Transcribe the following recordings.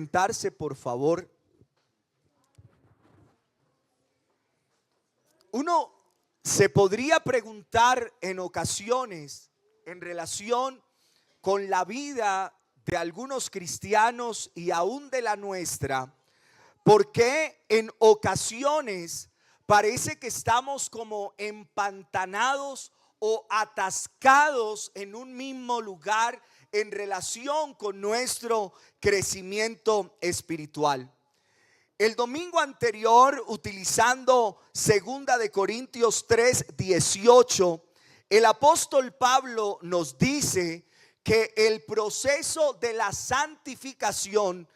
Sentarse, por favor. Uno se podría preguntar en ocasiones en relación con la vida de algunos cristianos y aún de la nuestra, ¿por qué en ocasiones parece que estamos como empantanados o atascados en un mismo lugar en relación con nuestro crecimiento espiritual? El domingo anterior, utilizando 2 Corintios 3:18, el apóstol Pablo nos dice que el proceso de la santificación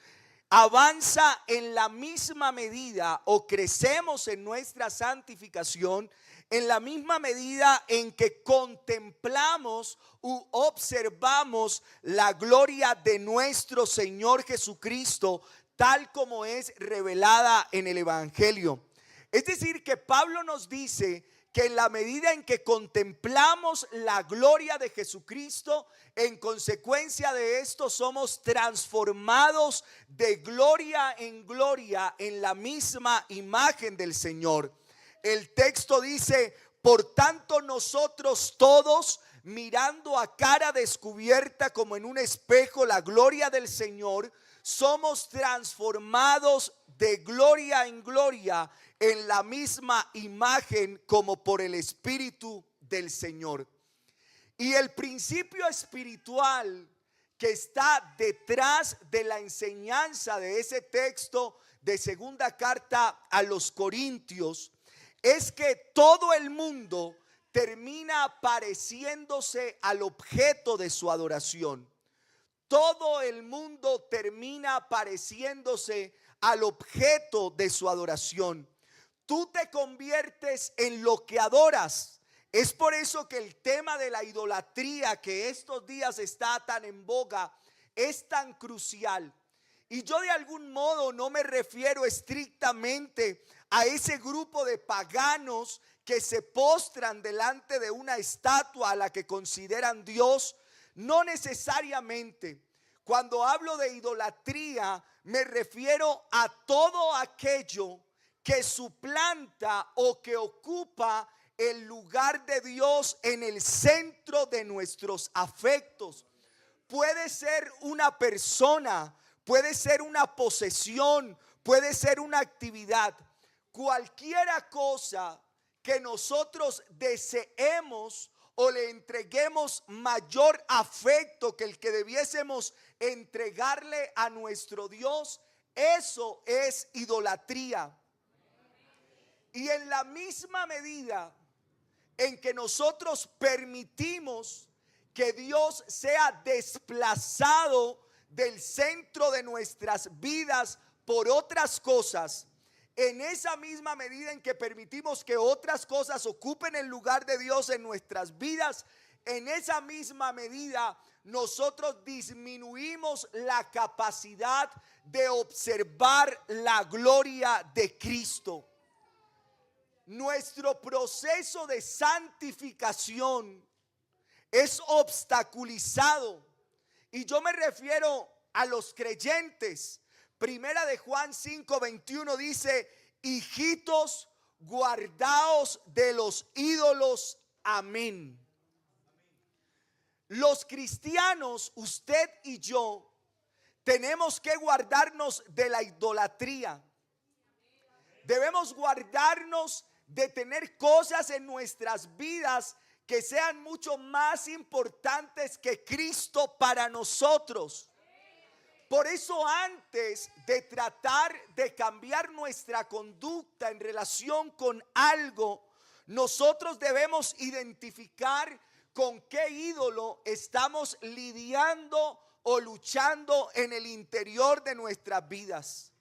avanza en la misma medida, o crecemos en nuestra santificación en la misma medida en que contemplamos u observamos la gloria de nuestro Señor Jesucristo, tal como es revelada en el Evangelio. Es decir, que Pablo nos dice que en la medida en que contemplamos la gloria de Jesucristo, en consecuencia de esto somos transformados de gloria en gloria en la misma imagen del Señor. El texto dice: por tanto nosotros todos, mirando a cara descubierta como en un espejo la gloria del Señor, somos transformados de gloria en gloria en la misma imagen como por el Espíritu del Señor. Y el principio espiritual que está detrás de la enseñanza de ese texto de segunda carta a los Corintios es que todo el mundo termina pareciéndose al objeto de su adoración. Todo el mundo termina pareciéndose al objeto de su adoración. Tú te conviertes en lo que adoras. Es por eso que el tema de la idolatría, que estos días está tan en boga, es tan crucial. Y yo de algún modo no me refiero estrictamente a ese grupo de paganos que se postran delante de una estatua a la que consideran Dios. No necesariamente. Cuando hablo de idolatría, me refiero a todo aquello que suplanta o que ocupa el lugar de Dios en el centro de nuestros afectos. Puede ser una persona, puede ser una posesión, puede ser una actividad. Cualquiera cosa que nosotros deseemos o le entreguemos mayor afecto que el que debiésemos entregarle a nuestro Dios, eso es idolatría. Y en la misma medida en que nosotros permitimos que Dios sea desplazado del centro de nuestras vidas por otras cosas, en esa misma medida en que permitimos que otras cosas ocupen el lugar de Dios en nuestras vidas, en esa misma medida nosotros disminuimos la capacidad de observar la gloria de Cristo. Nuestro proceso de santificación es obstaculizado, y yo me refiero a los creyentes. Primera de Juan 5:21 dice: hijitos, guardaos de los ídolos. Amén. Los cristianos, usted y yo, tenemos que guardarnos de la idolatría. Debemos guardarnos de tener cosas en nuestras vidas que sean mucho más importantes que Cristo para nosotros. Por eso, antes de tratar de cambiar nuestra conducta en relación con algo, nosotros debemos identificar con qué ídolo estamos lidiando o luchando en el interior de nuestras vidas.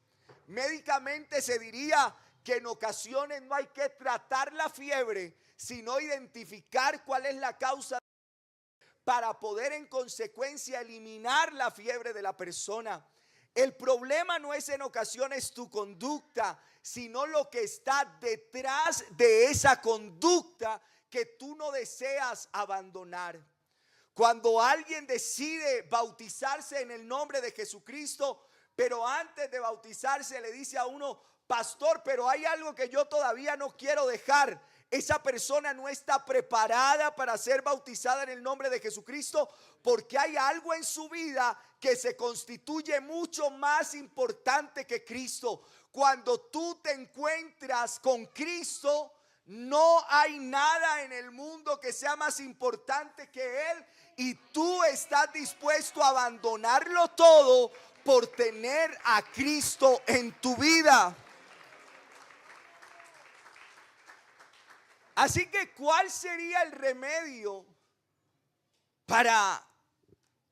Médicamente se diría que en ocasiones no hay que tratar la fiebre, sino identificar cuál es la causa para poder en consecuencia eliminar la fiebre de la persona. El problema no es en ocasiones tu conducta, sino lo que está detrás de esa conducta que tú no deseas abandonar. Cuando alguien decide bautizarse en el nombre de Jesucristo, pero antes de bautizarse le dice a uno: pastor, pero hay algo que yo todavía no quiero dejar. Esa persona no está preparada para ser bautizada en el nombre de Jesucristo, porque hay algo en su vida que se constituye mucho más importante que Cristo. Cuando tú te encuentras con Cristo, no hay nada en el mundo que sea más importante que Él, y tú estás dispuesto a abandonarlo todo por tener a Cristo en tu vida. Así que, ¿cuál sería el remedio para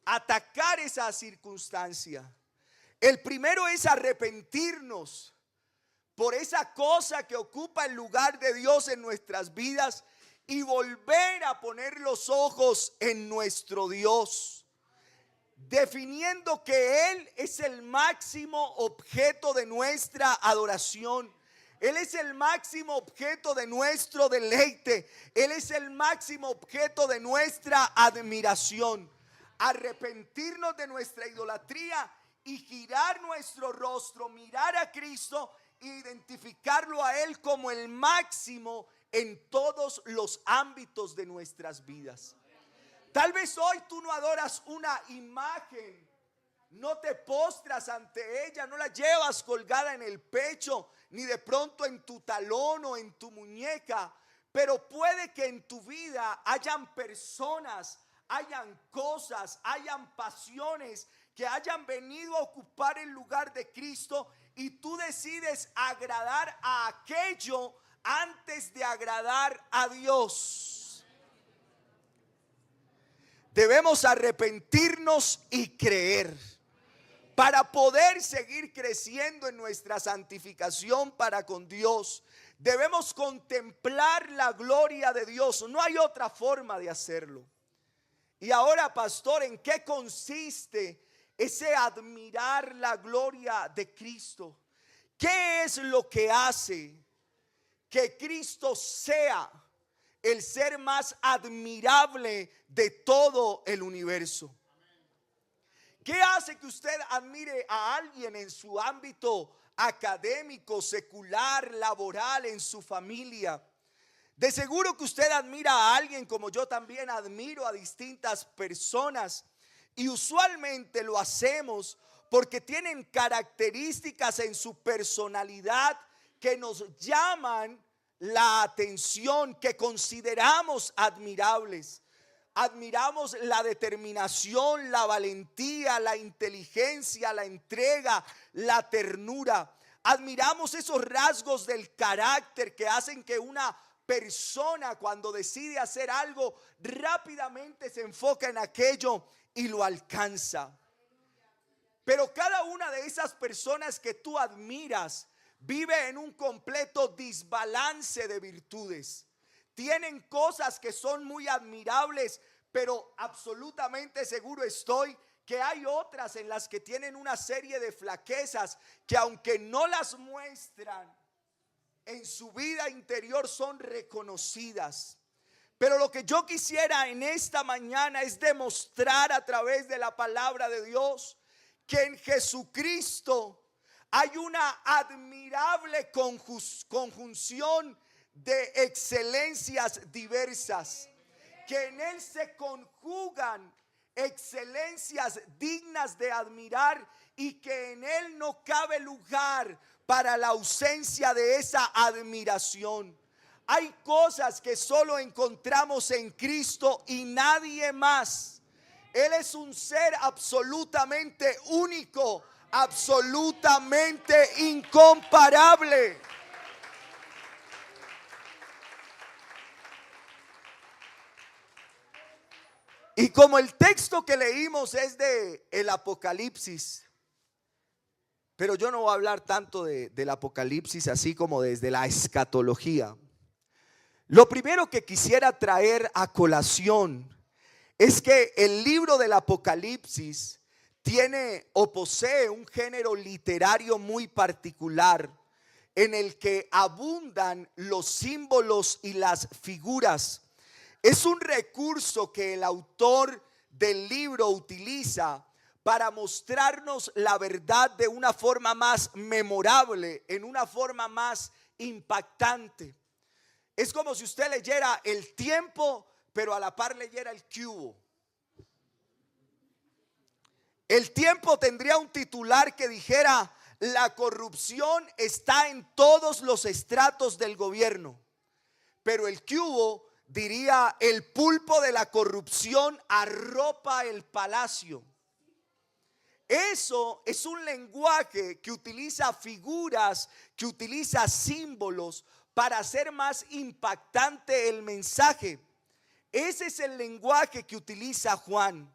atacar esa circunstancia? El primero es arrepentirnos por esa cosa que ocupa el lugar de Dios en nuestras vidas y volver a poner los ojos en nuestro Dios, definiendo que Él es el máximo objeto de nuestra adoración. Él es el máximo objeto de nuestro deleite. Él es el máximo objeto de nuestra admiración. Arrepentirnos de nuestra idolatría y girar nuestro rostro, mirar a Cristo e identificarlo a Él como el máximo en todos los ámbitos de nuestras vidas. Tal vez hoy tú no adoras una imagen, no te postras ante ella, no la llevas colgada en el pecho, ni de pronto en tu talón o en tu muñeca, pero puede que en tu vida hayan personas, hayan cosas, hayan pasiones que hayan venido a ocupar el lugar de Cristo, y tú decides agradar a aquello antes de agradar a Dios. Debemos arrepentirnos y creer para poder seguir creciendo en nuestra santificación para con Dios. Debemos contemplar la gloria de Dios. No hay otra forma de hacerlo. Y ahora, pastor, ¿en qué consiste ese admirar la gloria de Cristo? ¿Qué es lo que hace que Cristo sea el ser más admirable de todo el universo? ¿Qué hace que usted admire a alguien en su ámbito académico, secular, laboral, en su familia? De seguro que usted admira a alguien, como yo también admiro a distintas personas, y usualmente lo hacemos porque tienen características en su personalidad que nos llaman la atención, que consideramos admirables. Admiramos la determinación, la valentía, la inteligencia, la entrega, la ternura. Admiramos esos rasgos del carácter que hacen que una persona, cuando decide hacer algo, rápidamente se enfoca en aquello y lo alcanza. Pero cada una de esas personas que tú admiras vive en un completo desbalance de virtudes. Tienen cosas que son muy admirables, pero absolutamente seguro estoy que hay otras en las que tienen una serie de flaquezas que, aunque no las muestran en su vida interior, son reconocidas. Pero lo que yo quisiera en esta mañana es demostrar a través de la palabra de Dios que en Jesucristo hay una admirable conjunción de excelencias diversas, que en Él se conjugan excelencias dignas de admirar, y que en Él no cabe lugar para la ausencia de esa admiración. Hay cosas que solo encontramos en Cristo y nadie más. Él es un ser absolutamente único, absolutamente incomparable. Y como el texto que leímos es de el Apocalipsis, pero yo no voy a hablar tanto del Apocalipsis así como desde la escatología. Lo primero que quisiera traer a colación es que el libro del Apocalipsis tiene o posee un género literario muy particular, en el que abundan los símbolos y las figuras. Es un recurso que el autor del libro utiliza para mostrarnos la verdad de una forma más memorable, en una forma más impactante. Es como si usted leyera El Tiempo, pero a la par leyera El Cubo. El Tiempo tendría un titular que dijera: la corrupción está en todos los estratos del gobierno. Pero El Cubo diría: el pulpo de la corrupción arropa el palacio. Eso es un lenguaje que utiliza figuras, que utiliza símbolos para hacer más impactante el mensaje. Ese es el lenguaje que utiliza Juan.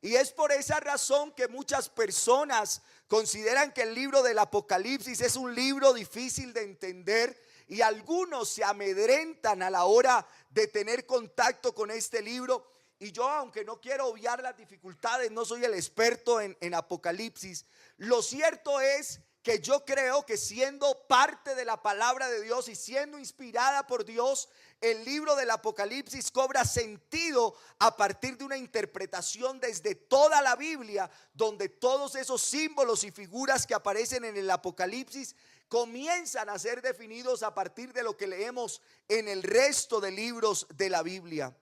Y es por esa razón que muchas personas consideran que el libro del Apocalipsis es un libro difícil de entender, y algunos se amedrentan a la hora de tener contacto con este libro. Y yo, aunque no quiero obviar las dificultades, no soy el experto en Apocalipsis. Lo cierto es que yo creo que, siendo parte de la palabra de Dios y siendo inspirada por Dios, el libro del Apocalipsis cobra sentido a partir de una interpretación desde toda la Biblia, donde todos esos símbolos y figuras que aparecen en el Apocalipsis comienzan a ser definidos a partir de lo que leemos en el resto de libros de la Biblia.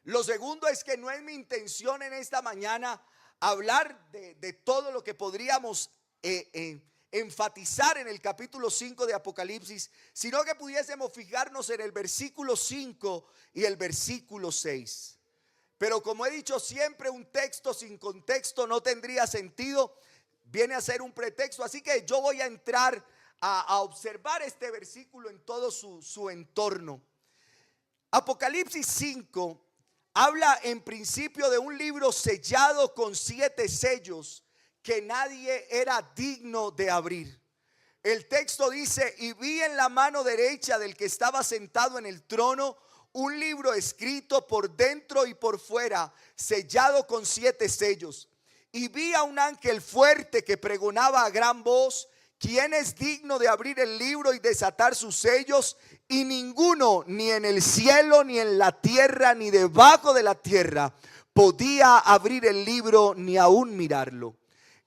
Lo segundo es que no es mi intención en esta mañana hablar de todo lo que podríamos enfatizar en el capítulo 5 de Apocalipsis, sino que pudiésemos fijarnos en el versículo 5 y el versículo 6. Pero como he dicho siempre, un texto sin contexto no tendría sentido, viene a ser un pretexto. Así que yo voy a entrar a observar este versículo en todo su entorno. Apocalipsis 5 habla en principio de un libro sellado con 7 sellos que nadie era digno de abrir. El texto dice: y vi en la mano derecha del que estaba sentado en el trono un libro escrito por dentro y por fuera, sellado con 7 sellos. Y vi a un ángel fuerte que pregonaba a gran voz: ¿quién es digno de abrir el libro y desatar sus sellos? Y ninguno, ni en el cielo, ni en la tierra, ni debajo de la tierra, podía abrir el libro ni aún mirarlo.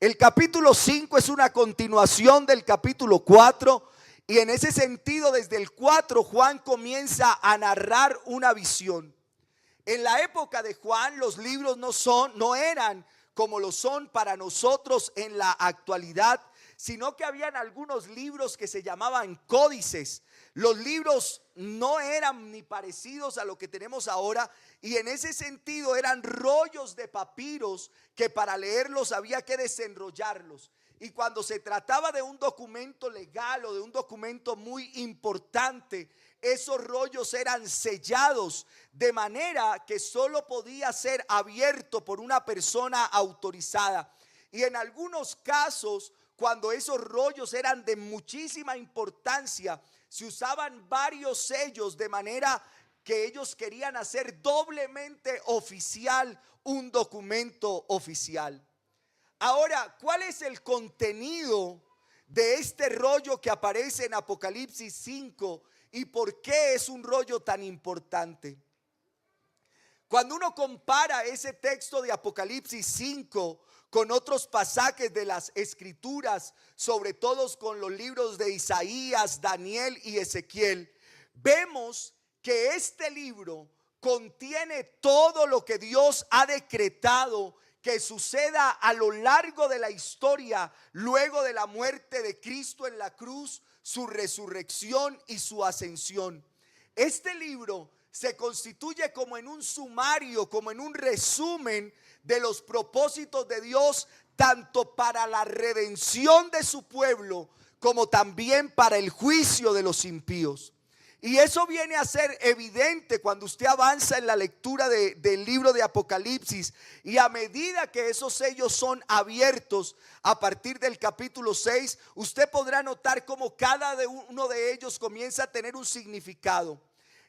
El capítulo 5 es una continuación del capítulo 4, y en ese sentido, desde el 4, Juan comienza a narrar una visión. En la época de Juan, los libros no eran como lo son para nosotros en la actualidad, sino que habían algunos libros que se llamaban códices. Los libros no eran ni parecidos a lo que tenemos ahora, y en ese sentido eran rollos de papiros que para leerlos había que desenrollarlos. Y cuando se trataba de un documento legal o de un documento muy importante, esos rollos eran sellados, de manera que solo podía ser abierto por una persona autorizada. Y en algunos casos, cuando esos rollos eran de muchísima importancia, se usaban varios sellos, de manera que ellos querían hacer doblemente oficial un documento oficial. Ahora, ¿cuál es el contenido de este rollo que aparece en Apocalipsis 5 y por qué es un rollo tan importante? Cuando uno compara ese texto de Apocalipsis 5 con otros pasajes de las Escrituras, sobre todo con los libros de Isaías, Daniel y Ezequiel, vemos que este libro contiene todo lo que Dios ha decretado que suceda a lo largo de la historia, luego de la muerte de Cristo en la cruz, su resurrección y su ascensión. Este libro se constituye como en un sumario, como en un resumen de los propósitos de Dios, tanto para la redención de su pueblo como también para el juicio de los impíos. Y eso viene a ser evidente cuando usted avanza en la lectura del libro de Apocalipsis, y a medida que esos sellos son abiertos a partir del capítulo 6, usted podrá notar cómo cada uno de ellos comienza a tener un significado.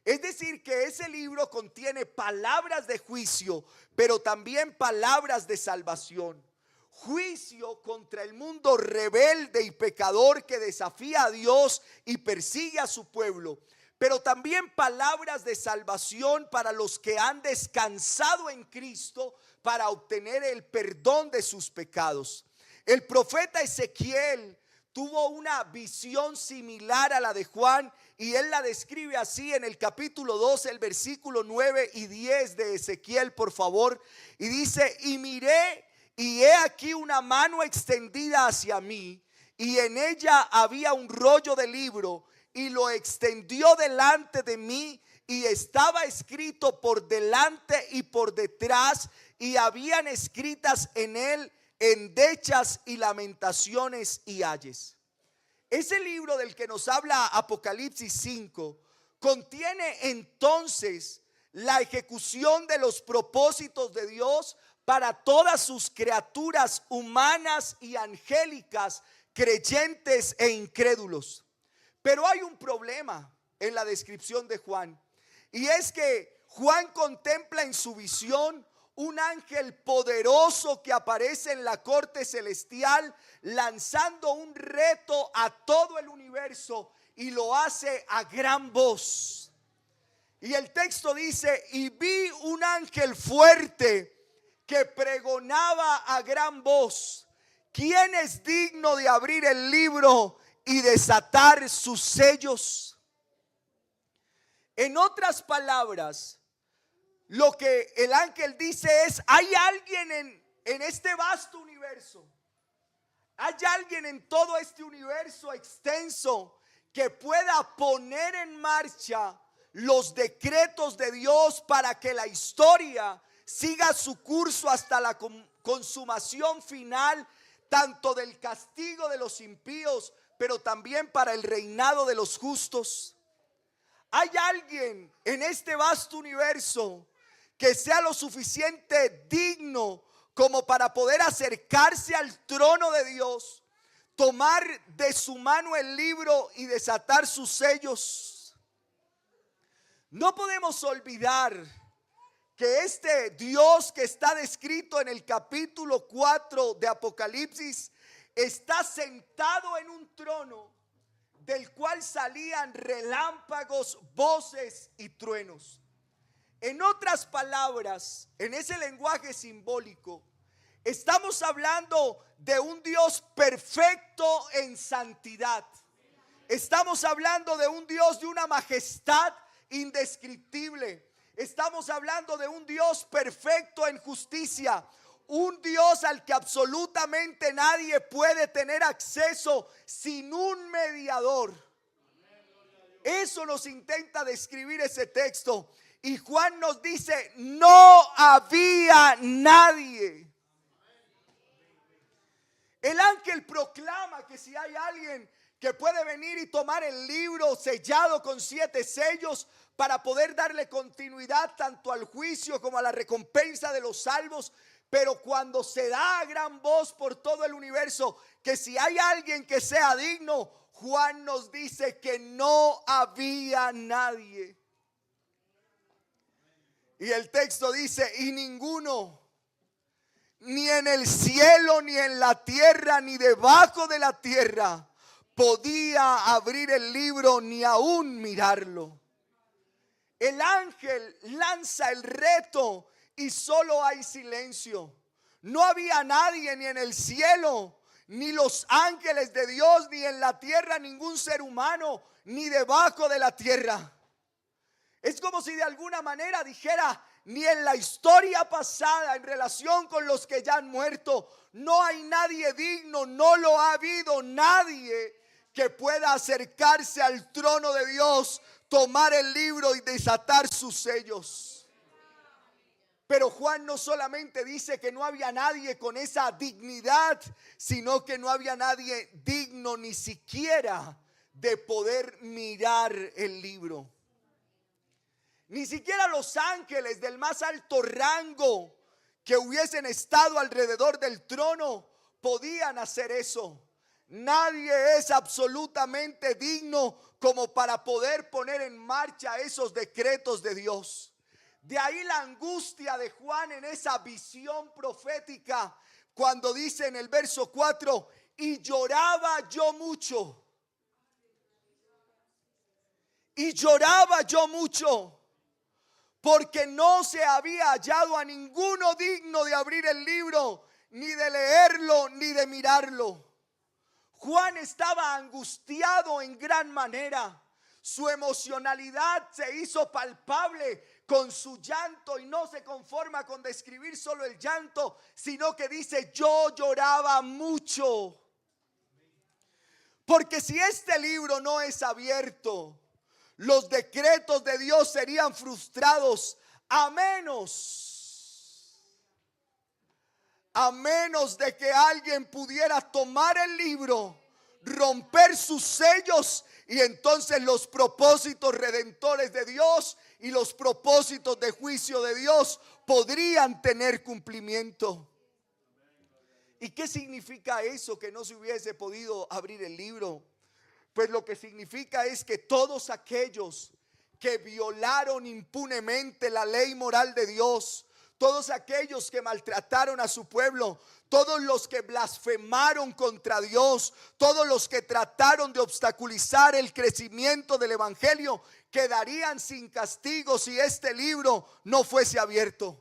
Es decir, que ese libro contiene palabras de juicio, pero también palabras de salvación. Juicio contra el mundo rebelde y pecador que desafía a Dios y persigue a su pueblo, pero también palabras de salvación para los que han descansado en Cristo para obtener el perdón de sus pecados. El profeta Ezequiel tuvo una visión similar a la de Juan y él la describe así en el capítulo 12, el versículo 9 y 10 de Ezequiel, por favor. Y dice: y miré, y he aquí una mano extendida hacia mí, y en ella había un rollo de libro, y lo extendió delante de mí, y estaba escrito por delante y por detrás, y habían escritas en él endechas y lamentaciones y ayes. Ese libro del que nos habla Apocalipsis 5 contiene entonces la ejecución de los propósitos de Dios para todas sus criaturas humanas y angélicas, creyentes e incrédulos. Pero hay un problema en la descripción de Juan, y es que Juan contempla en su visión un ángel poderoso que aparece en la corte celestial lanzando un reto a todo el universo, y lo hace a gran voz. Y el texto dice: y vi un ángel fuerte que pregonaba a gran voz: ¿quién es digno de abrir el libro y desatar sus sellos? En otras palabras, lo que el ángel dice es: hay alguien en este vasto universo, hay alguien en todo este universo extenso que pueda poner en marcha los decretos de Dios para que la historia siga su curso hasta la consumación final, tanto del castigo de los impíos, pero también para el reinado de los justos. Hay alguien en este vasto universo que sea lo suficiente digno como para poder acercarse al trono de Dios, tomar de su mano el libro y desatar sus sellos. No podemos olvidar que este Dios que está descrito en el capítulo 4 de Apocalipsis está sentado en un trono del cual salían relámpagos, voces y truenos. En otras palabras, en ese lenguaje simbólico, estamos hablando de un Dios perfecto en santidad. Estamos hablando de un Dios de una majestad indescriptible. Estamos hablando de un Dios perfecto en justicia. Un Dios al que absolutamente nadie puede tener acceso sin un mediador. Eso nos intenta describir ese texto. Y Juan nos dice: no había nadie. El ángel proclama que si hay alguien que puede venir y tomar el libro sellado con 7 sellos para poder darle continuidad tanto al juicio como a la recompensa de los salvos. Pero cuando se da a gran voz por todo el universo que si hay alguien que sea digno, Juan nos dice que no había nadie. Y el texto dice: y ninguno, ni en el cielo, ni en la tierra, ni debajo de la tierra, podía abrir el libro ni aún mirarlo. El ángel lanza el reto y solo hay silencio. No había nadie, ni en el cielo, ni los ángeles de Dios, ni en la tierra ningún ser humano, ni debajo de la tierra. Es como si de alguna manera dijera: ni en la historia pasada en relación con los que ya han muerto, no hay nadie digno, no lo ha habido nadie que pueda acercarse al trono de Dios, tomar el libro y desatar sus sellos. Pero Juan no solamente dice que no había nadie con esa dignidad, sino que no había nadie digno ni siquiera de poder mirar el libro. Ni siquiera los ángeles del más alto rango que hubiesen estado alrededor del trono podían hacer eso. Nadie es absolutamente digno como para poder poner en marcha esos decretos de Dios. De ahí la angustia de Juan en esa visión profética cuando dice en el verso 4: y lloraba yo mucho. Y lloraba yo mucho, porque no se había hallado a ninguno digno de abrir el libro, ni de leerlo, ni de mirarlo. Juan estaba angustiado en gran manera. Su emocionalidad se hizo palpable con su llanto, y no se conforma con describir solo el llanto, sino que dice: yo lloraba mucho. Porque si este libro no es abierto, los decretos de Dios serían frustrados, a menos de que alguien pudiera tomar el libro, romper sus sellos, y entonces los propósitos redentores de Dios y los propósitos de juicio de Dios podrían tener cumplimiento. ¿Y qué significa eso, que no se hubiese podido abrir el libro? Pues lo que significa es que todos aquellos que violaron impunemente la ley moral de Dios, todos aquellos que maltrataron a su pueblo, todos los que blasfemaron contra Dios, todos los que trataron de obstaculizar el crecimiento del evangelio, quedarían sin castigo si este libro no fuese abierto.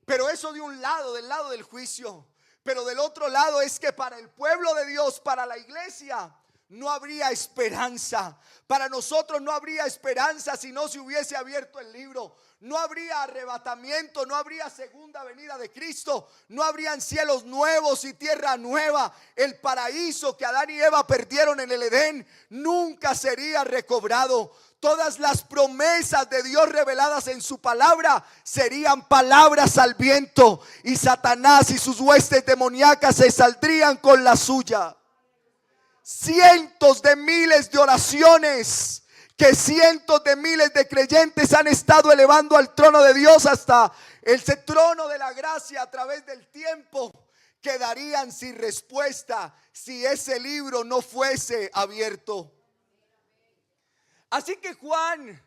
Pero eso de un lado, del lado del juicio. Pero del otro lado es que para el pueblo de Dios, para la iglesia, no habría esperanza. Para nosotros no habría esperanza si no se hubiese abierto el libro. No habría arrebatamiento, no habría segunda venida de Cristo, no habrían cielos nuevos y tierra nueva. El paraíso que Adán y Eva perdieron en el Edén nunca sería recobrado. Todas las promesas de Dios reveladas en su palabra serían palabras al viento, y Satanás y sus huestes demoníacas se saldrían con la suya. Cientos de miles de oraciones que cientos de miles de creyentes han estado elevando al trono de Dios, hasta ese trono de la gracia a través del tiempo, quedarían sin respuesta si ese libro no fuese abierto. Así que Juan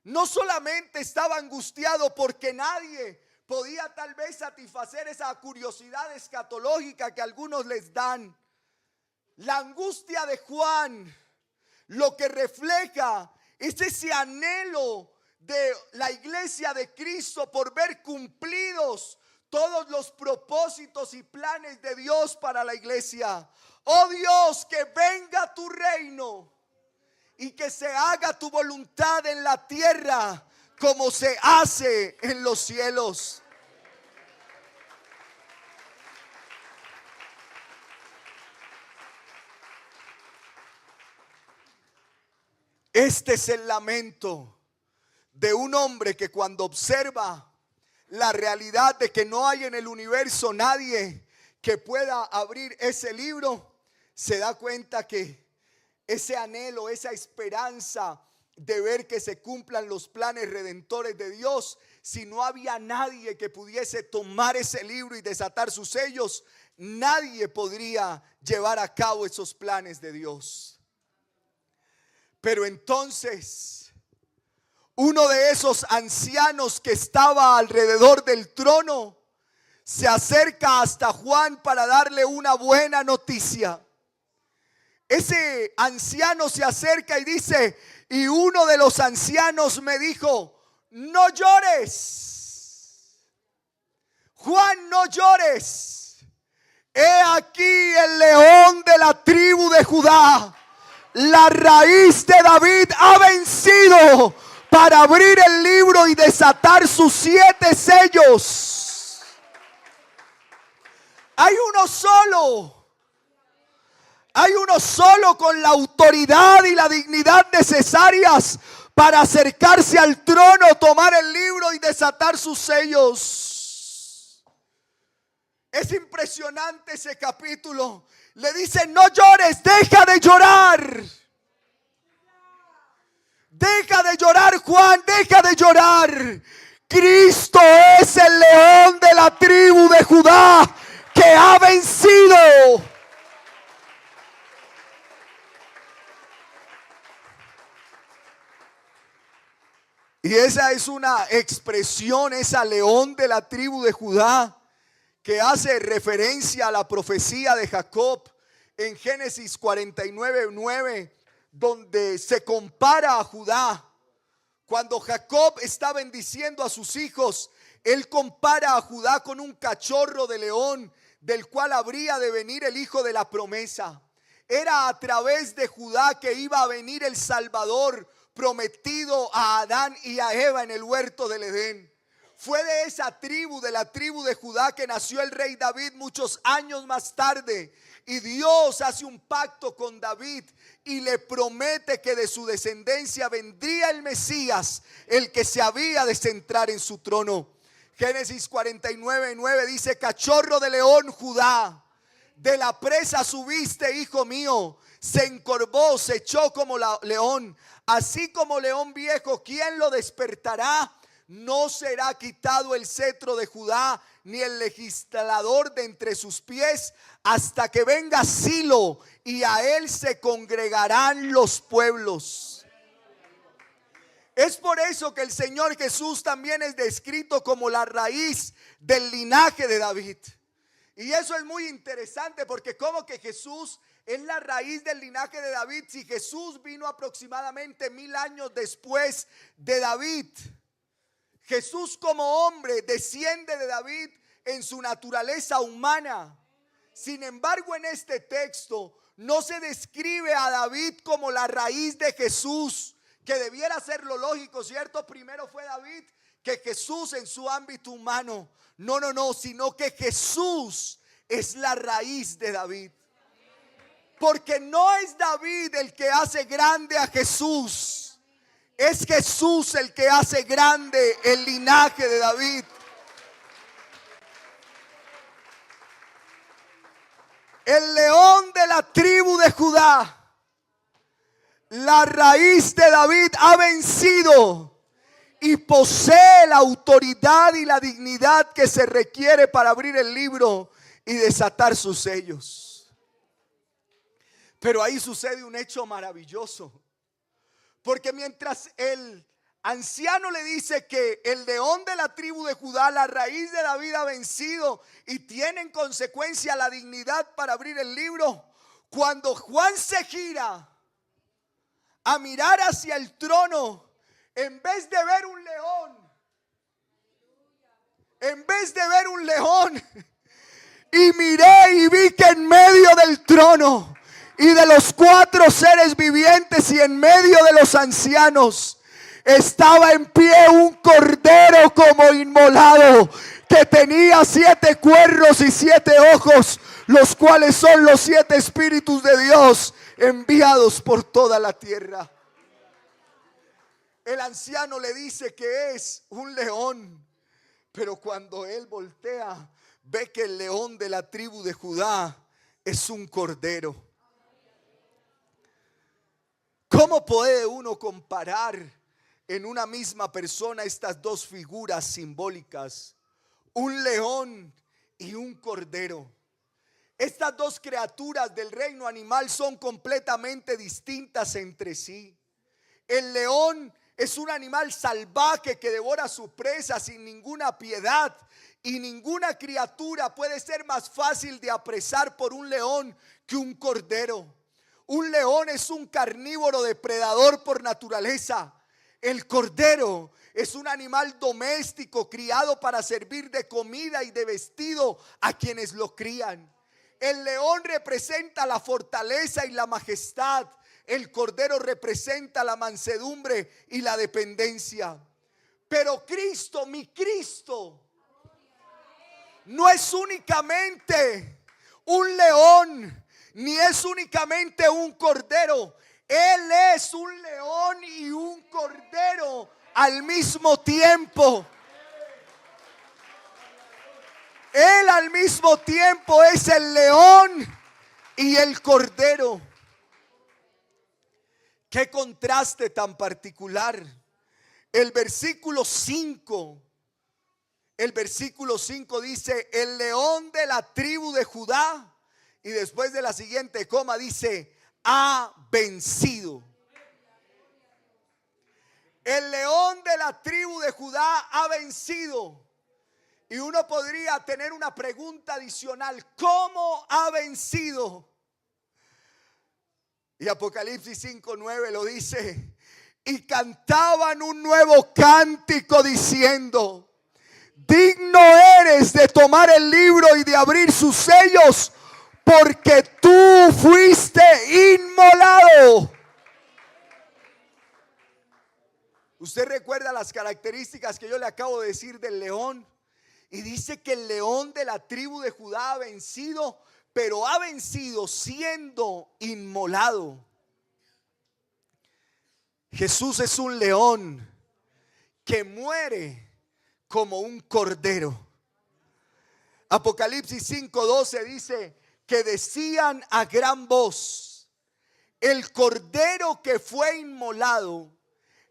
no solamente estaba angustiado porque nadie podía tal vez satisfacer esa curiosidad escatológica que algunos les dan. La angustia de Juan lo que refleja es ese anhelo de la iglesia de Cristo por ver cumplidos todos los propósitos y planes de Dios para la iglesia. Oh Dios, que venga tu reino y que se haga tu voluntad en la tierra como se hace en los cielos. Este es el lamento de un hombre que cuando observa la realidad de que no hay en el universo nadie que pueda abrir ese libro, se da cuenta que ese anhelo, esa esperanza de ver que se cumplan los planes redentores de Dios, si no había nadie que pudiese tomar ese libro y desatar sus sellos, nadie podría llevar a cabo esos planes de Dios. Pero entonces uno de esos ancianos que estaba alrededor del trono se acerca hasta Juan para darle una buena noticia. Ese anciano se acerca y dice: y uno de los ancianos me dijo: no llores, Juan, no llores. He aquí el león de la tribu de Judá, la raíz de David, ha vencido para abrir el libro y desatar sus 7 sellos. Hay uno solo. Hay uno solo con la autoridad y la dignidad necesarias para acercarse al trono, tomar el libro y desatar sus sellos. Es impresionante ese capítulo. Le dice: no llores, deja de llorar. Deja de llorar, Juan, deja de llorar. Cristo es el león de la tribu de Judá que ha vencido. Y esa es una expresión, esa león de la tribu de Judá, que hace referencia a la profecía de Jacob en Génesis 49:9, donde se compara a Judá. Cuando Jacob está bendiciendo a sus hijos, él compara a Judá con un cachorro de león, del cual habría de venir el hijo de la promesa. Era a través de Judá que iba a venir el Salvador prometido a Adán y a Eva en el huerto del Edén. Fue de esa tribu, de la tribu de Judá, que nació el rey David muchos años más tarde. Y Dios hace un pacto con David y le promete que de su descendencia vendría el Mesías, el que se había de centrar en su trono. Génesis 49:9 dice: cachorro de león Judá, de la presa subiste, hijo mío. Se encorvó, se echó como león, así como león viejo, ¿quién lo despertará? No será quitado el cetro de Judá, ni el legislador de entre sus pies, hasta que venga Silo, y a él se congregarán los pueblos. Es por eso que el Señor Jesús también es descrito como la raíz del linaje de David. Y eso es muy interesante, porque como que Jesús es la raíz del linaje de David, si Jesús vino aproximadamente 1000 años después de David. Jesús como hombre desciende de David en su naturaleza humana. Sin embargo, en este texto no se describe a David como la raíz de Jesús, que debiera ser lo lógico, ¿cierto? Primero fue David que Jesús en su ámbito humano. No, sino que Jesús es la raíz de David. Porque no es David el que hace grande a Jesús. Es Jesús el que hace grande el linaje de David. El león de la tribu de Judá, la raíz de David, ha vencido y posee la autoridad y la dignidad que se requiere para abrir el libro y desatar sus sellos. Pero ahí sucede un hecho maravilloso. Porque mientras el anciano le dice que el león de la tribu de Judá, la raíz de David, ha vencido y tiene en consecuencia la dignidad para abrir el libro, cuando Juan se gira a mirar hacia el trono, en vez de ver un león, y miré y vi que en medio del trono y de los 4 seres vivientes y en medio de los ancianos estaba en pie un cordero como inmolado, que tenía 7 cuernos y 7 ojos, los cuales son los 7 espíritus de Dios enviados por toda la tierra. El anciano le dice que es un león, pero cuando él voltea, ve que el león de la tribu de Judá es un cordero. ¿Cómo puede uno comparar en una misma persona estas dos figuras simbólicas? Un león y un cordero. Estas dos criaturas del reino animal son completamente distintas entre sí. El león es un animal salvaje que devora a su presa sin ninguna piedad, y ninguna criatura puede ser más fácil de apresar por un león que un cordero. Un león es un carnívoro depredador por naturaleza. El cordero es un animal doméstico criado para servir de comida y de vestido a quienes lo crían. El león representa la fortaleza y la majestad. El cordero representa la mansedumbre y la dependencia. Pero Cristo, mi Cristo, no es únicamente un león, ni es únicamente un cordero. Él es un león y un cordero al mismo tiempo. Él al mismo tiempo es el león y el cordero. Qué contraste tan particular. El versículo 5 dice: el león de la tribu de Judá, y después de la siguiente coma dice: ha vencido. El león de la tribu de Judá ha vencido. Y uno podría tener una pregunta adicional: ¿cómo ha vencido? Y Apocalipsis 5:9 lo dice. Y cantaban un nuevo cántico diciendo: digno eres de tomar el libro y de abrir sus sellos, porque tú fuiste inmolado. Usted recuerda las características que yo le acabo de decir del león. Y dice que el león de la tribu de Judá ha vencido, pero ha vencido siendo inmolado. Jesús es un león que muere como un cordero. Apocalipsis 5:12 dice que decían a gran voz: el cordero que fue inmolado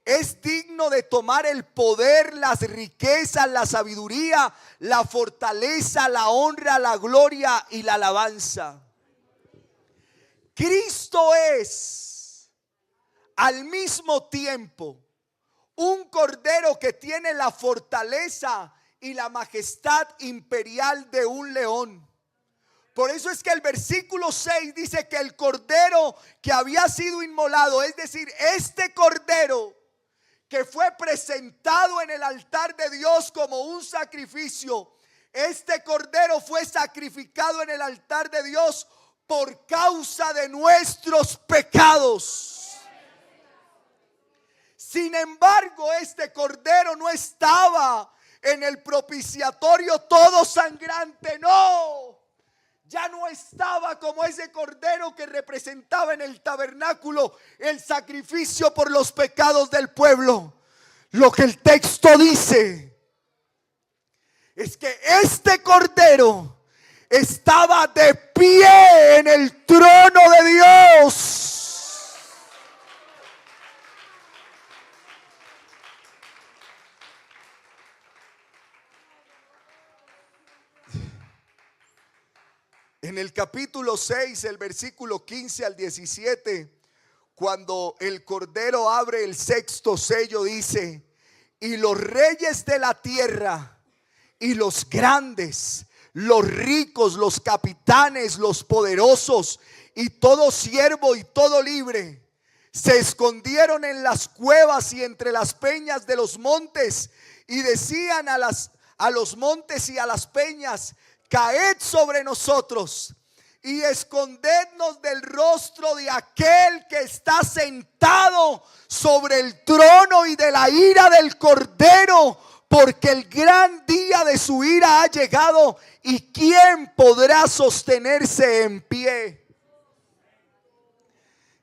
es digno de tomar el poder, las riquezas, la sabiduría, la fortaleza, la honra, la gloria y la alabanza. Cristo es al mismo tiempo un cordero que tiene la fortaleza y la majestad imperial de un león. Por eso es que el versículo 6 dice que el cordero que había sido inmolado, es decir, este cordero que fue presentado en el altar de Dios como un sacrificio, este cordero fue sacrificado en el altar de Dios por causa de nuestros pecados. Sin embargo, este cordero no estaba en el propiciatorio todo sangrante, no. Ya no estaba como ese cordero que representaba en el tabernáculo el sacrificio por los pecados del pueblo. Lo que el texto dice es que este cordero estaba de pie en el trono de Dios. En el capítulo 6, el versículo 15 al 17, cuando el cordero abre el sexto sello, dice: y los reyes de la tierra y los grandes, los ricos, los capitanes, los poderosos y todo siervo y todo libre se escondieron en las cuevas y entre las peñas de los montes y decían a los montes y a las peñas: caed sobre nosotros y escondednos del rostro de aquel que está sentado sobre el trono y de la ira del cordero, porque el gran día de su ira ha llegado, y quién podrá sostenerse en pie.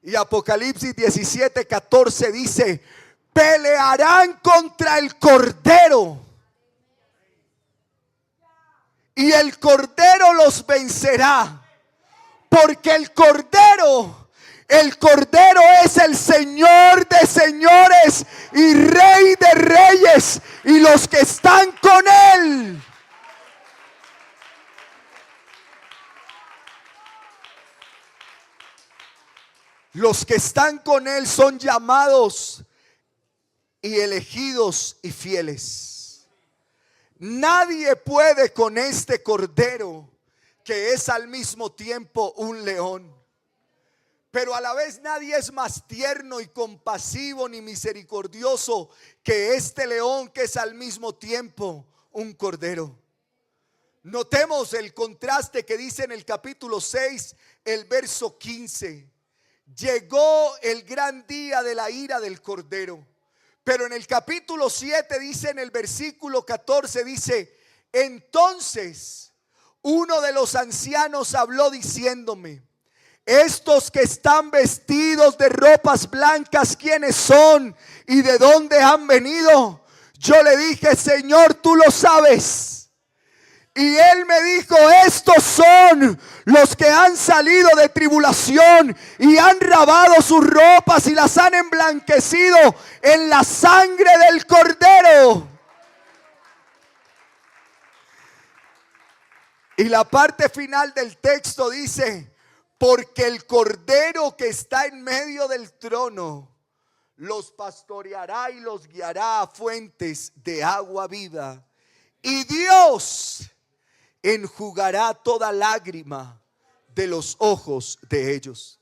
Y Apocalipsis 17:14 dice: pelearán contra el cordero y el cordero los vencerá, porque el cordero es el Señor de señores y Rey de reyes, y los que están con él. Los que están con él son llamados y elegidos y fieles. Nadie puede con este cordero, que es al mismo tiempo un león. Pero a la vez nadie es más tierno y compasivo ni misericordioso que este león, que es al mismo tiempo un cordero. Notemos el contraste que dice en el capítulo 6, el verso 15. Llegó el gran día de la ira del cordero. Pero en el capítulo 7 dice, en el versículo 14 dice: entonces uno de los ancianos habló diciéndome: estos que están vestidos de ropas blancas, ¿quiénes son y de dónde han venido? Yo le dije: Señor, tú lo sabes. Y él me dijo: estos son los que han salido de tribulación y han lavado sus ropas y las han emblanquecido en la sangre del cordero. Y la parte final del texto dice: porque el cordero que está en medio del trono los pastoreará y los guiará a fuentes de agua viva, y Dios enjugará toda lágrima de los ojos de ellos.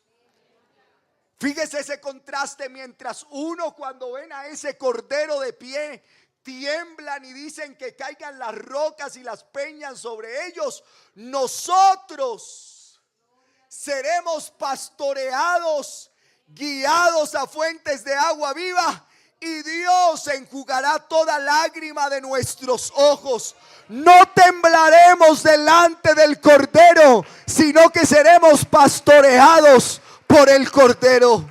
Fíjese ese contraste, mientras uno cuando ven a ese cordero de pie, tiemblan y dicen que caigan las rocas y las peñas sobre ellos. Nosotros seremos pastoreados, guiados a fuentes de agua viva, y Dios enjugará toda lágrima de nuestros ojos. No temblaremos delante del cordero, sino que seremos pastoreados por el cordero.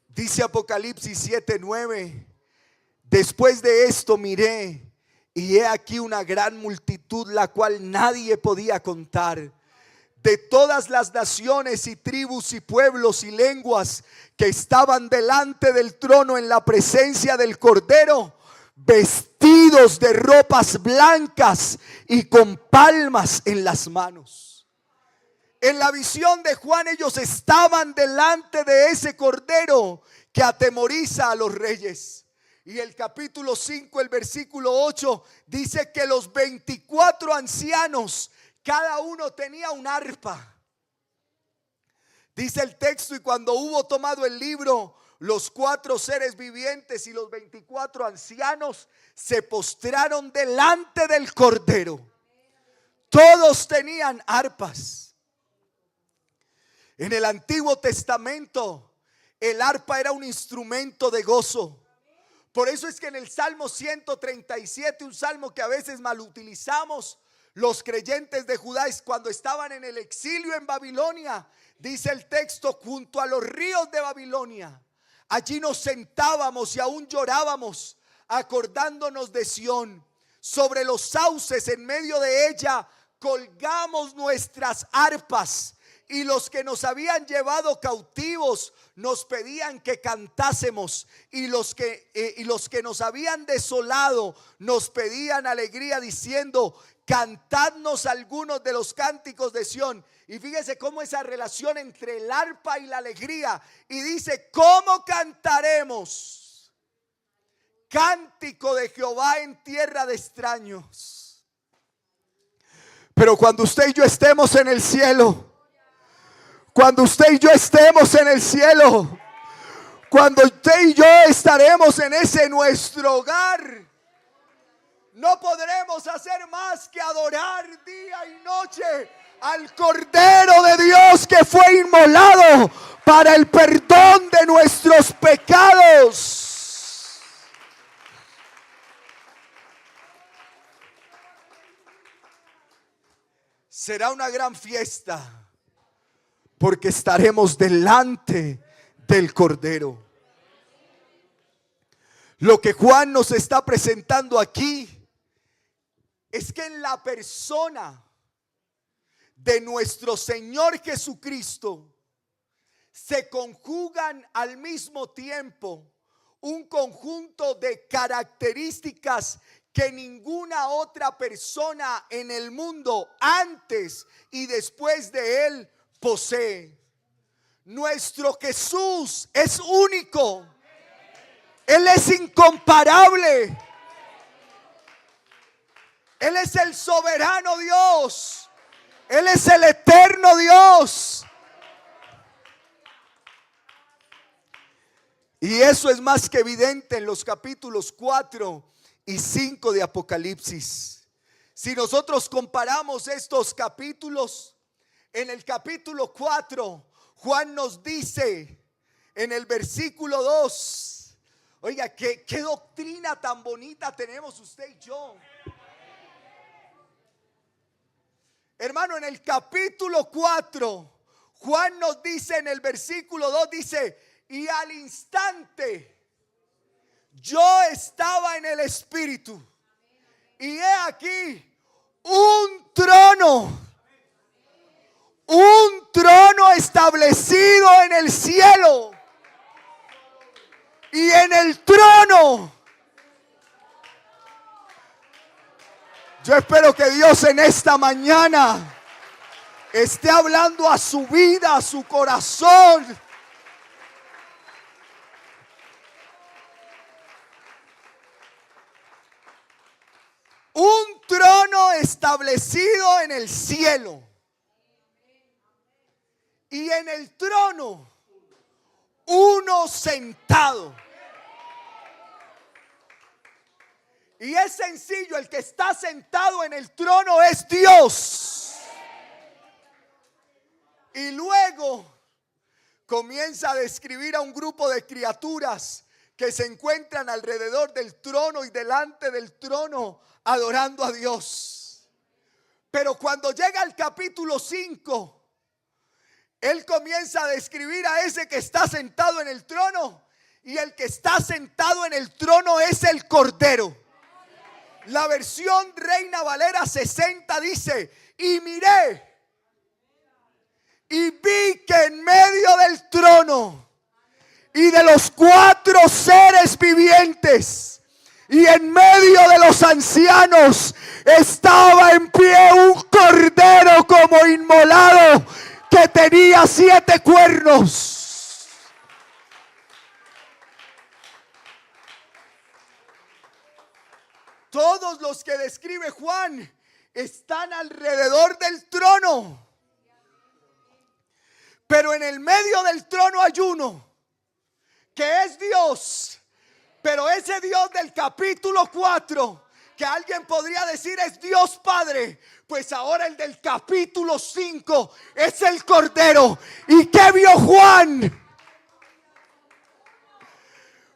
Dice Apocalipsis 7:9: después de esto miré, y he aquí una gran multitud, la cual nadie podía contar, de todas las naciones y tribus y pueblos y lenguas, que estaban delante del trono en la presencia del Cordero, vestidos de ropas blancas y con palmas en las manos. En la visión de Juan, ellos estaban delante de ese Cordero que atemoriza a los reyes. Y el capítulo 5, el versículo 8, dice que los 24 ancianos, cada uno tenía un arpa. Dice el texto: y cuando hubo tomado el libro, los 4 seres vivientes y los 24 ancianos se postraron delante del Cordero. Todos tenían arpas. En el Antiguo Testamento, el arpa era un instrumento de gozo. Por eso es que en el Salmo 137, un salmo que a veces mal utilizamos, los creyentes de Judá, cuando estaban en el exilio en Babilonia, dice el texto: junto a los ríos de Babilonia, allí nos sentábamos y aún llorábamos, acordándonos de Sión. Sobre los sauces en medio de ella colgamos nuestras arpas, y los que nos habían llevado cautivos nos pedían que cantásemos, y los que nos habían desolado nos pedían alegría, diciendo: cantadnos algunos de los cánticos de Sión. Y fíjese cómo esa relación entre el arpa y la alegría. Y dice: ¿cómo cantaremos cántico de Jehová en tierra de extraños? Pero cuando usted y yo estemos en el cielo, cuando usted y yo estemos en el cielo, cuando usted y yo estaremos en ese nuestro hogar, no podremos hacer más que adorar día y noche al Cordero de Dios, que fue inmolado para el perdón de nuestros pecados. Será una gran fiesta, porque estaremos delante del Cordero. Lo que Juan nos está presentando aquí es que en la persona de nuestro Señor Jesucristo se conjugan al mismo tiempo un conjunto de características que ninguna otra persona en el mundo antes y después de él posee. Nuestro Jesús es único. Él es incomparable. Él es el soberano Dios. Él es el eterno Dios. Y eso es más que evidente en los capítulos 4 y 5 de Apocalipsis. Si nosotros comparamos estos capítulos, en el capítulo 4, Juan nos dice en el versículo 2, oiga, qué doctrina tan bonita tenemos usted y yo. Hermano, en el capítulo 4, Juan nos dice en el versículo 2, dice: y al instante yo estaba en el Espíritu, y he aquí un trono establecido en el cielo, y en el trono, yo espero que Dios en esta mañana esté hablando a su vida, a su corazón. Un trono establecido en el cielo y en el trono uno sentado. Y es sencillo, el que está sentado en el trono es Dios. Y luego comienza a describir a un grupo de criaturas que se encuentran alrededor del trono y delante del trono adorando a Dios. Pero cuando llega al capítulo 5, él comienza a describir a ese que está sentado en el trono, y el que está sentado en el trono es el Cordero. La versión Reina Valera 60 dice: y miré y vi que en medio del trono y de los 4 seres vivientes y en medio de los ancianos estaba en pie un cordero como inmolado, que tenía 7 cuernos. Todos los que describe Juan están alrededor del trono, pero en el medio del trono hay uno que es Dios. Pero ese Dios del capítulo 4, que alguien podría decir es Dios Padre, pues ahora el del capítulo 5 es el Cordero. ¿Y qué vio Juan?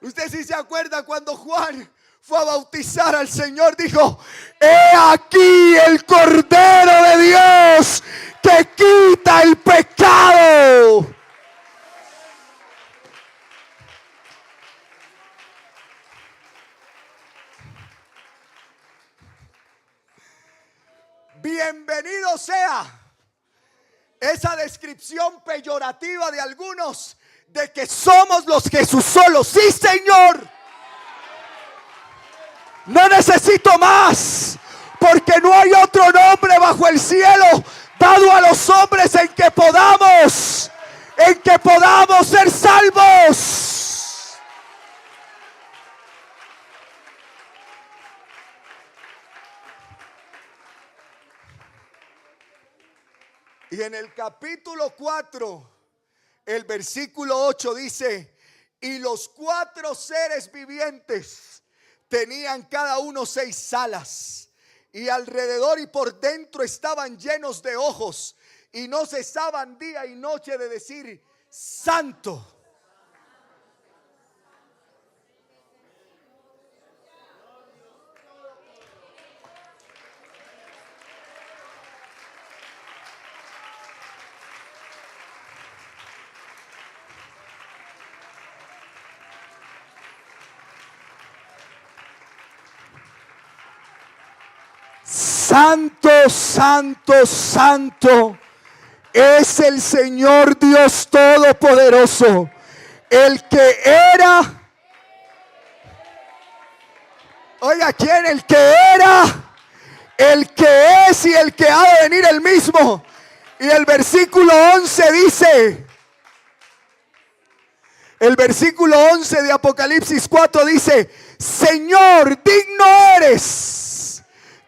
Usted sí se acuerda cuando Juan fue a bautizar al Señor, dijo: he aquí el Cordero de Dios que quita el pecado. Bienvenido sea esa descripción peyorativa de algunos de que somos los Jesús solos. Sí, Señor, no necesito más, porque no hay otro nombre bajo el cielo dado a los hombres en que podamos ser salvos. Y en el capítulo 4, el versículo 8 dice: y los 4 seres vivientes tenían cada uno 6 alas, y alrededor y por dentro estaban llenos de ojos, y no cesaban día y noche de decir: Santo. Santo, santo, santo es el Señor Dios Todopoderoso, el que era. Oiga, ¿quién? El que era, el que es y el que ha de venir, el mismo. Y el versículo 11 dice, el versículo 11 de Apocalipsis 4 dice: Señor, digno eres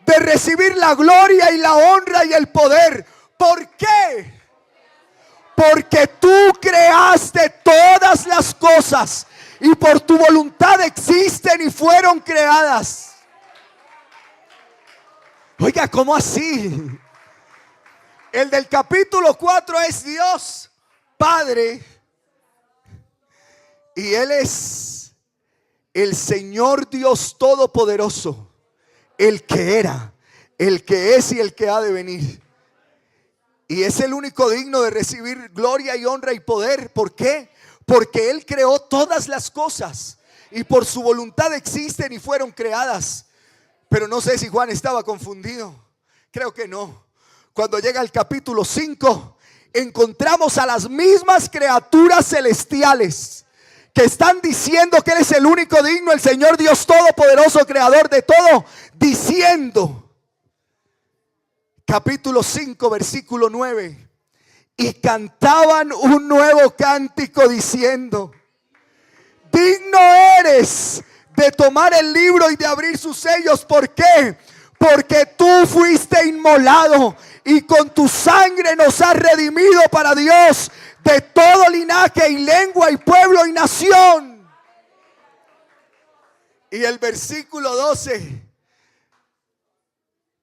de recibir la gloria y la honra y el poder. ¿Por qué? Porque tú creaste todas las cosas y por tu voluntad existen y fueron creadas. Oiga, ¿cómo así? El del capítulo 4 es Dios Padre, y Él es el Señor Dios Todopoderoso, el que era, el que es y el que ha de venir. Y es el único digno de recibir gloria y honra y poder. ¿Por qué? Porque Él creó todas las cosas y por su voluntad existen y fueron creadas. Pero no sé si Juan estaba confundido. Creo que no. Cuando llega el capítulo 5, encontramos a las mismas criaturas celestiales que están diciendo que Él es el único digno, el Señor Dios Todopoderoso, creador de todo, diciendo, capítulo 5, versículo 9: y cantaban un nuevo cántico diciendo: digno eres de tomar el libro y de abrir sus sellos. ¿Por qué? porque tú fuiste inmolado y con tu sangre nos has redimido para Dios de todo linaje y lengua y pueblo y nación. Y el versículo 12,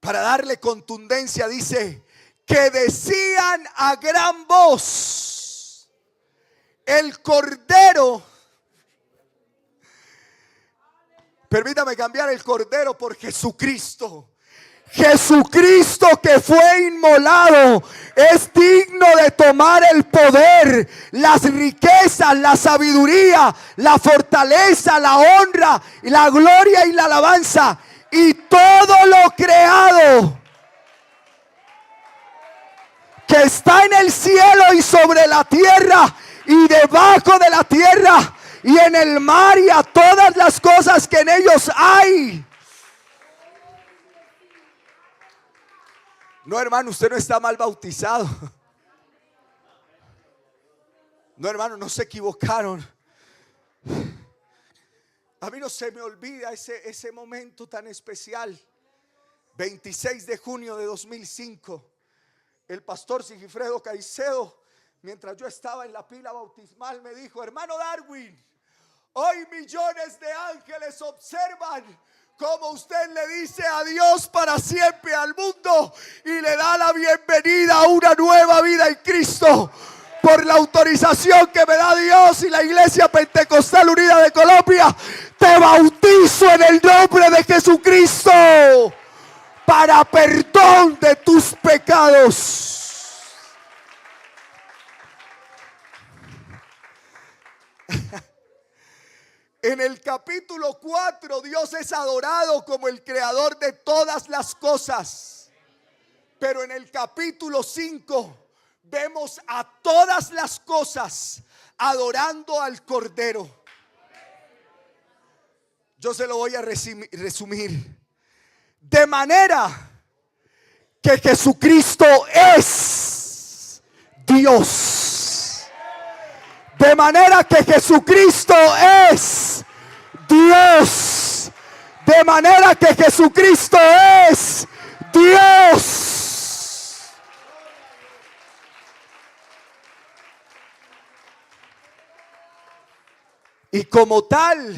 para darle contundencia, dice que decían a gran voz: el Cordero. Permítame cambiar el Cordero por Jesucristo. Jesucristo que fue inmolado es digno de tomar el poder, las riquezas, la sabiduría, la fortaleza, la honra, la gloria y la alabanza y todo lo creado que está en el cielo y sobre la tierra y debajo de la tierra y en el mar y a todas las cosas que en ellos hay. No, hermano, usted no está mal bautizado. No, hermano, no se equivocaron. A mí no se me olvida ese momento tan especial. 26 de junio de 2005. El pastor Sigifredo Caicedo, mientras yo estaba en la pila bautismal, me dijo: hermano Darwin, hoy millones de ángeles observan cómo usted le dice adiós para siempre al mundo y le da la bienvenida a una nueva vida en Cristo. Por la autorización que me da Dios y la Iglesia Pentecostal Unida de Colombia, te bautizo en el nombre de Jesucristo para perdón de tus pecados. En el capítulo 4, Dios es adorado como el creador de todas las cosas. Pero en el capítulo 5 vemos a todas las cosas adorando al Cordero. Yo se lo voy a resumir. De manera que Jesucristo es Dios. De manera que Jesucristo es Dios. De manera que Jesucristo es Dios. Y como tal,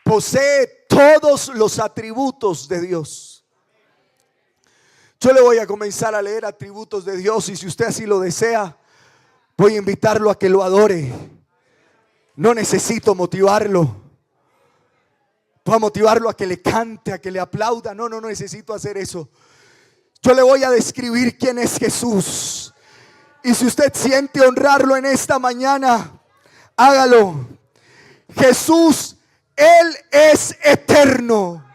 posee todos los atributos de Dios. Yo le voy a comenzar a leer atributos de Dios, y si usted así lo desea, voy a invitarlo a que lo adore. No necesito motivarlo. Voy a motivarlo a que le cante, a que le aplauda. No necesito hacer eso. Yo le voy a describir quién es Jesús. Y si usted siente honrarlo en esta mañana, hágalo. Jesús, Él es eterno.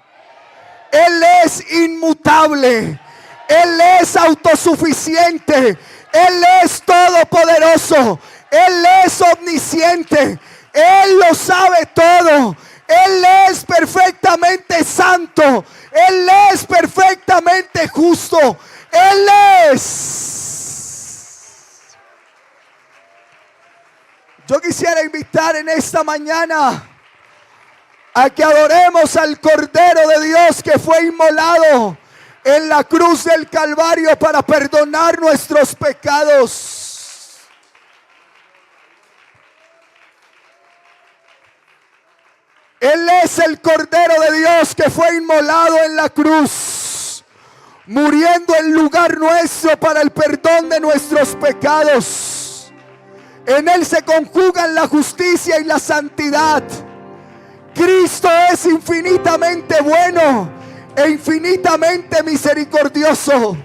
Él es inmutable. Él es autosuficiente. Él es todopoderoso. Él es omnisciente. Él lo sabe todo. Él es perfectamente santo. Él es perfectamente justo. Él es. Yo quisiera invitar en esta mañana a que adoremos al Cordero de Dios que fue inmolado en la cruz del Calvario para perdonar nuestros pecados. Él es el Cordero de Dios que fue inmolado en la cruz, muriendo en lugar nuestro para el perdón de nuestros pecados. En Él se conjugan la justicia y la santidad. Cristo es infinitamente bueno e infinitamente misericordioso.